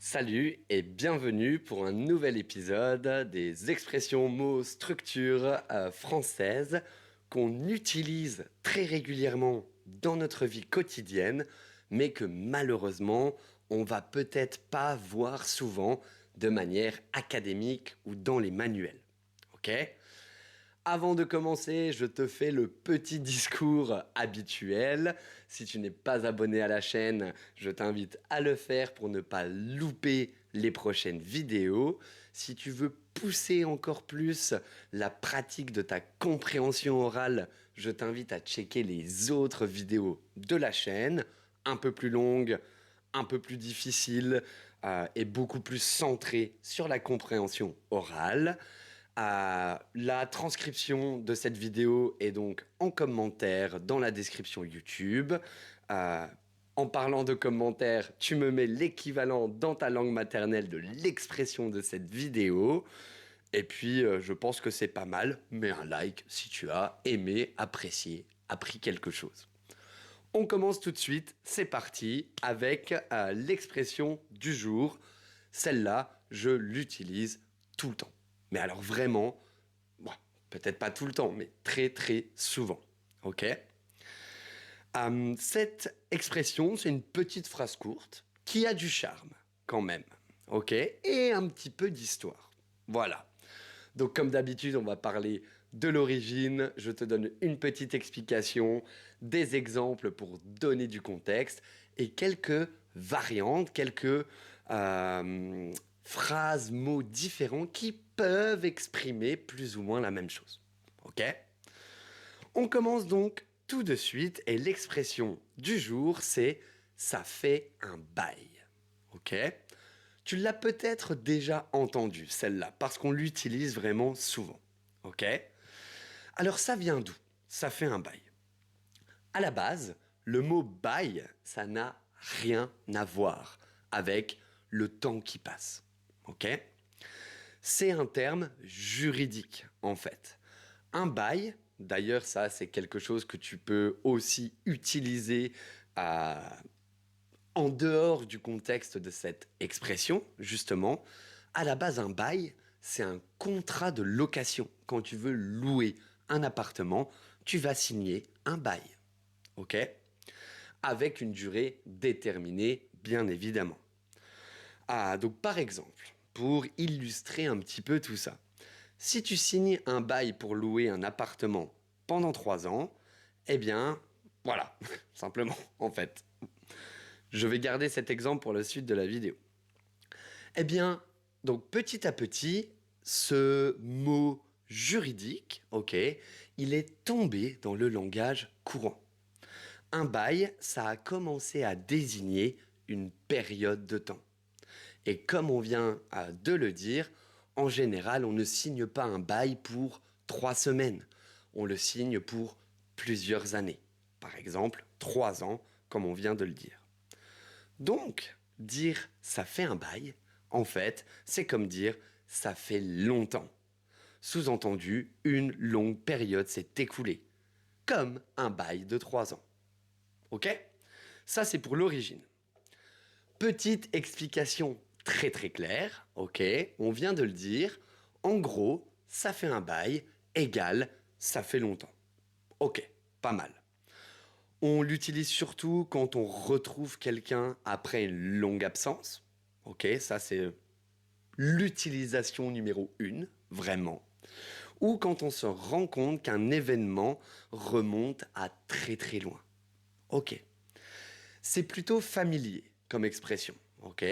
Salut et bienvenue pour un nouvel épisode des expressions, mots, structures françaises qu'on utilise très régulièrement dans notre vie quotidienne, mais que malheureusement on va peut-être pas voir souvent de manière académique ou dans les manuels. Ok? Avant de commencer, je te fais le petit discours habituel. Si tu n'es pas abonné à la chaîne, je t'invite à le faire pour ne pas louper les prochaines vidéos. Si tu veux pousser encore plus la pratique de ta compréhension orale, je t'invite à checker les autres vidéos de la chaîne, un peu plus longues, un peu plus difficiles et beaucoup plus centrées sur la compréhension orale. La transcription de cette vidéo est donc en commentaire dans la description YouTube. Euh, En parlant de commentaires, tu me mets l'équivalent dans ta langue maternelle de l'expression de cette vidéo. Et puis, je pense que c'est pas mal. Mets un like si tu as aimé, apprécié, appris quelque chose. On commence tout de suite. C'est parti avec l'expression du jour. Celle-là, je l'utilise tout le temps. Mais alors vraiment, bon, peut-être pas tout le temps, mais très très souvent. Ok? Cette expression, c'est une petite phrase courte qui a du charme quand même. Ok? Et un petit peu d'histoire. Voilà. Donc comme d'habitude, on va parler de l'origine. Je te donne une petite explication, des exemples pour donner du contexte et quelques variantes, quelques phrases, mots différents qui peuvent exprimer plus ou moins la même chose. Ok? On commence donc tout de suite et l'expression du jour, c'est ça fait un bail. Ok? Tu l'as peut-être déjà entendu, celle-là, parce qu'on l'utilise vraiment souvent. Ok? Alors ça vient d'où? Ça fait un bail. À la base, le mot bail, ça n'a rien à voir avec le temps qui passe. Ok? C'est un terme juridique, en fait. Un bail, d'ailleurs, ça, c'est quelque chose que tu peux aussi utiliser en dehors du contexte de cette expression, justement. À la base, un bail, c'est un contrat de location. Quand tu veux louer un appartement, tu vas signer un bail. OK? Avec une durée déterminée, bien évidemment. Donc par exemple, pour illustrer un petit peu tout ça, si tu signes un bail pour louer un appartement pendant 3 ans, eh bien, voilà, simplement, en fait. Je vais garder cet exemple pour la suite de la vidéo. Eh bien, donc petit à petit, ce mot juridique, ok, il est tombé dans le langage courant. Un bail, ça a commencé à désigner une période de temps. Et comme on vient de le dire, en général, on ne signe pas un bail pour 3 semaines. On le signe pour plusieurs années. Par exemple, 3 ans, comme on vient de le dire. Donc, dire ça fait un bail, en fait, c'est comme dire ça fait longtemps. Sous-entendu, une longue période s'est écoulée. Comme un bail de 3 ans. Ok? Ça, c'est pour l'origine. Petite explication très très claire, ok? On vient de le dire. En gros, ça fait un bail égale ça fait longtemps. Ok, pas mal. On l'utilise surtout quand on retrouve quelqu'un après une longue absence. Ok, ça c'est l'utilisation numéro 1, vraiment. Ou quand on se rend compte qu'un événement remonte à très très loin. Ok. C'est plutôt familier comme expression. Ok.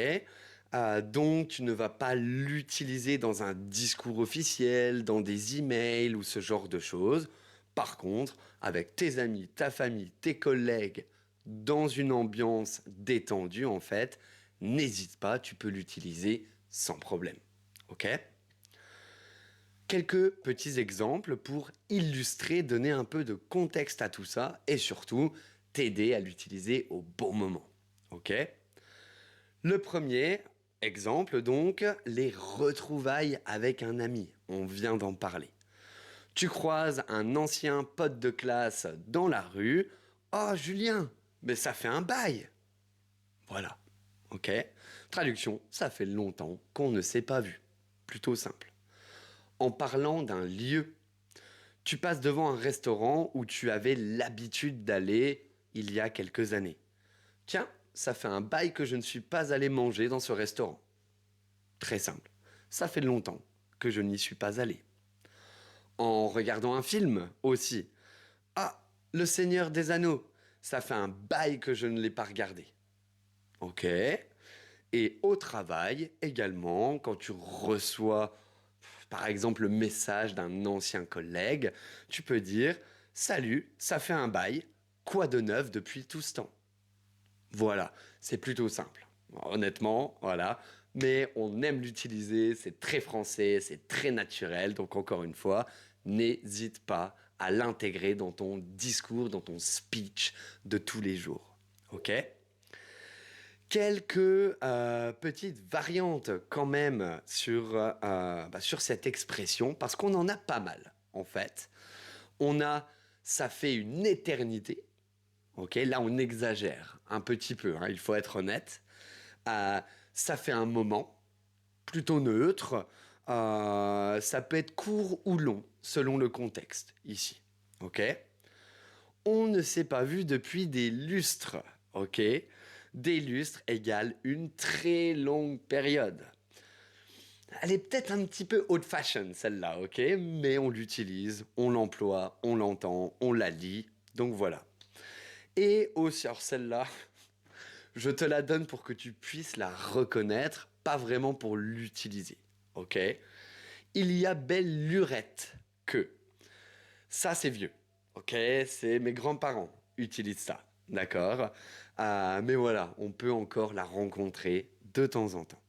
Donc tu ne vas pas l'utiliser dans un discours officiel, dans des emails ou ce genre de choses. Par contre, avec tes amis, ta famille, tes collègues, dans une ambiance détendue en fait, n'hésite pas, tu peux l'utiliser sans problème. Ok? Quelques petits exemples pour illustrer, donner un peu de contexte à tout ça et surtout t'aider à l'utiliser au bon moment. Ok? Le premier exemple donc, les retrouvailles avec un ami. On vient d'en parler. Tu croises un ancien pote de classe dans la rue. Oh Julien, mais ça fait un bail. Voilà. Ok. Traduction, ça fait longtemps qu'on ne s'est pas vu. Plutôt simple. En parlant d'un lieu, tu passes devant un restaurant où tu avais l'habitude d'aller il y a quelques années. Tiens, ça fait un bail que je ne suis pas allé manger dans ce restaurant. Très simple. Ça fait longtemps que je n'y suis pas allé. En regardant un film aussi. Ah, Le Seigneur des Anneaux. Ça fait un bail que je ne l'ai pas regardé. Ok. Et au travail également, quand tu reçois par exemple le message d'un ancien collègue, tu peux dire Salut, ça fait un bail, quoi de neuf depuis tout ce temps? Voilà, c'est plutôt simple. Honnêtement, voilà. Mais on aime l'utiliser, c'est très français, c'est très naturel. Donc encore une fois, n'hésite pas à l'intégrer dans ton discours, dans ton speech de tous les jours. Ok? Quelques petites variantes quand même sur cette expression, parce qu'on en a pas mal en fait. On a ça fait une éternité. Ok, là on exagère un petit peu, hein, il faut être honnête. Euh, Ça fait un moment, plutôt neutre. Ça peut être court ou long, selon le contexte, ici. Ok? On ne s'est pas vu depuis des lustres. Ok? Des lustres égale une très longue période. Elle est peut-être un petit peu old-fashioned, celle-là, ok? Mais on l'utilise, on l'emploie, on l'entend, on la lit. Donc voilà. Et aussi, alors celle-là, je te la donne pour que tu puisses la reconnaître, pas vraiment pour l'utiliser. Ok? Il y a belle lurette que. Ça, c'est vieux. Ok? C'est mes grands-parents utilisent ça. D'accord? Mais voilà, on peut encore la rencontrer de temps en temps.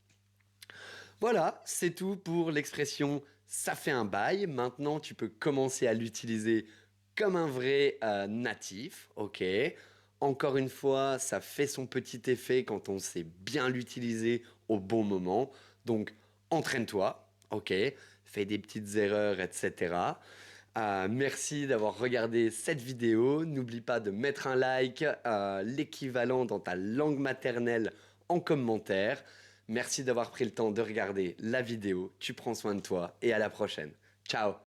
Voilà, c'est tout pour l'expression ça fait un bail. Maintenant, tu peux commencer à l'utiliser comme un vrai natif. Ok? Encore une fois, ça fait son petit effet quand on sait bien l'utiliser au bon moment. Donc, entraîne-toi. Ok? Fais des petites erreurs, etc. Merci d'avoir regardé cette vidéo. N'oublie pas de mettre un like, l'équivalent dans ta langue maternelle en commentaire. Merci d'avoir pris le temps de regarder la vidéo. Tu prends soin de toi et à la prochaine. Ciao!